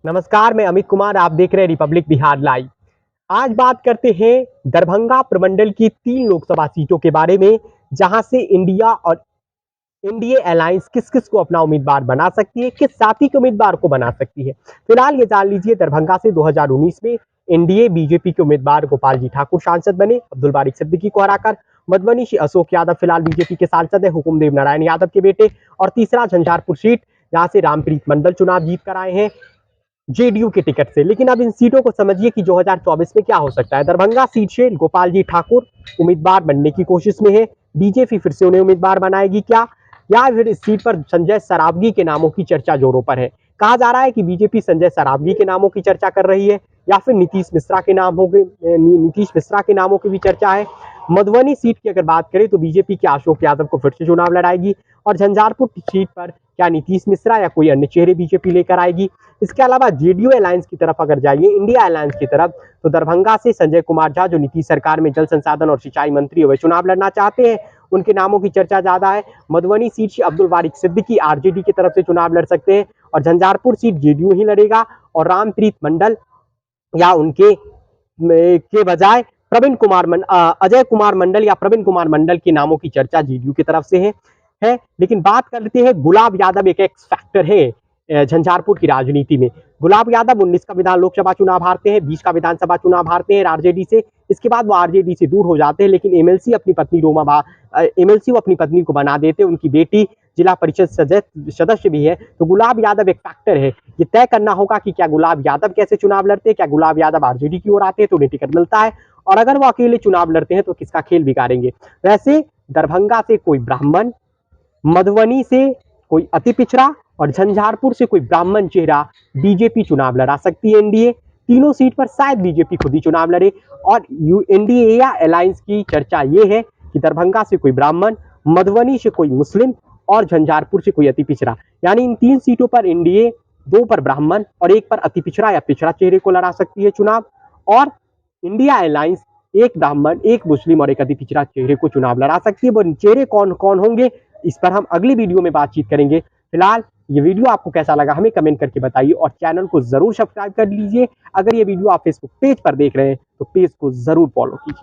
नमस्कार, मैं अमित कुमार। आप देख रहे हैं रिपब्लिक बिहार लाइव। आज बात करते हैं दरभंगा प्रमंडल की 3 लोकसभा सीटों के बारे में, जहां से इंडिया और एनडीए अलायंस किस किस को अपना उम्मीदवार बना सकती है, किस साथी के उम्मीदवार को बना सकती है। फिलहाल ये जान लीजिए, दरभंगा से 2019 में एनडीए बीजेपी के उम्मीदवार गोपाल जी ठाकुर सांसद बने, अब्दुल बारिक सिद्दीकी को हराकर। मधुबनी से अशोक यादव फिलहाल बीजेपी के सांसद है, हुकुमदेव नारायण यादव के बेटे। और तीसरा झंझारपुर सीट, जहां से रामप्रीत मंडल चुनाव जीत कर आए हैं जेडीयू के टिकट से। लेकिन अब इन सीटों को समझिए कि 2024 में क्या हो सकता है। दरभंगा सीट से गोपाल जी ठाकुर उम्मीदवार बनने की कोशिश में है। बीजेपी फिर से उन्हें उम्मीदवार बनाएगी क्या, या फिर इस सीट पर संजय सरावगी के नामों की चर्चा जोरों पर है। कहा जा रहा है कि बीजेपी संजय सरावगी के नामों की चर्चा कर रही है, या फिर नीतीश मिश्रा के नाम हो गए, नीतीश मिश्रा के नामों की भी चर्चा है। मधुबनी सीट की अगर बात करें तो बीजेपी के अशोक यादव को फिर से चुनाव लड़ाएगी। और झंझारपुर सीट पर क्या नीतीश मिश्रा या कोई अन्य चेहरे बीजेपी लेकर आएगी। इसके अलावा जेडीयू अलायंस की तरफ अगर जाइए, इंडिया अलायंस की तरफ, तो दरभंगा से संजय कुमार झा, जो नीतीश सरकार में जल संसाधन और सिंचाई मंत्री है, वे चुनाव लड़ना चाहते हैं, उनके नामों की चर्चा ज्यादा है। मधुबनी सीट से अब्दुल बारिक सिद्दीकी आरजेडी की तरफ से चुनाव लड़ सकते हैं, और झंझारपुर सीट जेडीयू ही लड़ेगा। और रामप्रीत मंडल या उनके के बजाय अजय कुमार मंडल या प्रवीण कुमार मंडल के नामों की चर्चा जेडीयू की तरफ से है। लेकिन बात करते हैं, गुलाब यादव एक एक्स फैक्टर है झंझारपुर की राजनीति में। गुलाब यादव 19 का लोकसभा चुनाव हारते हैं, 20 का विधानसभा चुनाव हारते हैं आरजेडी से। इसके बाद वो आरजेडी से दूर हो जाते हैं, लेकिन एमएलसी वो अपनी पत्नी को बना देते हैं। उनकी बेटी जिला परिषद सदस्य भी है। तो गुलाब यादव एक फैक्टर है। ये तय करना होगा कि क्या गुलाब यादव कैसे चुनाव लड़ते हैं, क्या गुलाब यादव आरजेडी की ओर आते हैं तो उन्हें टिकट मिलता है, और अगर वो अकेले चुनाव लड़ते हैं तो किसका खेल बिगाड़ेंगे। वैसे दरभंगा से कोई ब्राह्मण, मधुबनी से कोई अति पिछड़ा, और झंझारपुर से कोई ब्राह्मण चेहरा बीजेपी चुनाव लड़ा सकती है। एनडीए तीनों सीट पर शायद बीजेपी खुद ही चुनाव लड़े। और एनडीए या अलायंस की चर्चा ये है कि दरभंगा से कोई ब्राह्मण, मधुबनी से कोई मुस्लिम, और झंझारपुर से कोई अति पिछड़ा। यानी इन 3 सीटों पर एनडीए 2 पर ब्राह्मण और 1 पर अति पिछड़ा या पिछड़ा चेहरे को लड़ा सकती है चुनाव। और इंडिया अलायंस 1 ब्राह्मण, 1 मुस्लिम और 1 अति पिछड़ा चेहरे को चुनाव लड़ा सकती है। वो चेहरे कौन कौन होंगे, इस पर हम अगली वीडियो में बातचीत करेंगे। फिलहाल ये वीडियो आपको कैसा लगा हमें कमेंट करके बताइए, और चैनल को जरूर सब्सक्राइब कर लीजिए। अगर ये वीडियो आप फेसबुक पेज पर देख रहे हैं तो पेज को जरूर फॉलो कीजिए।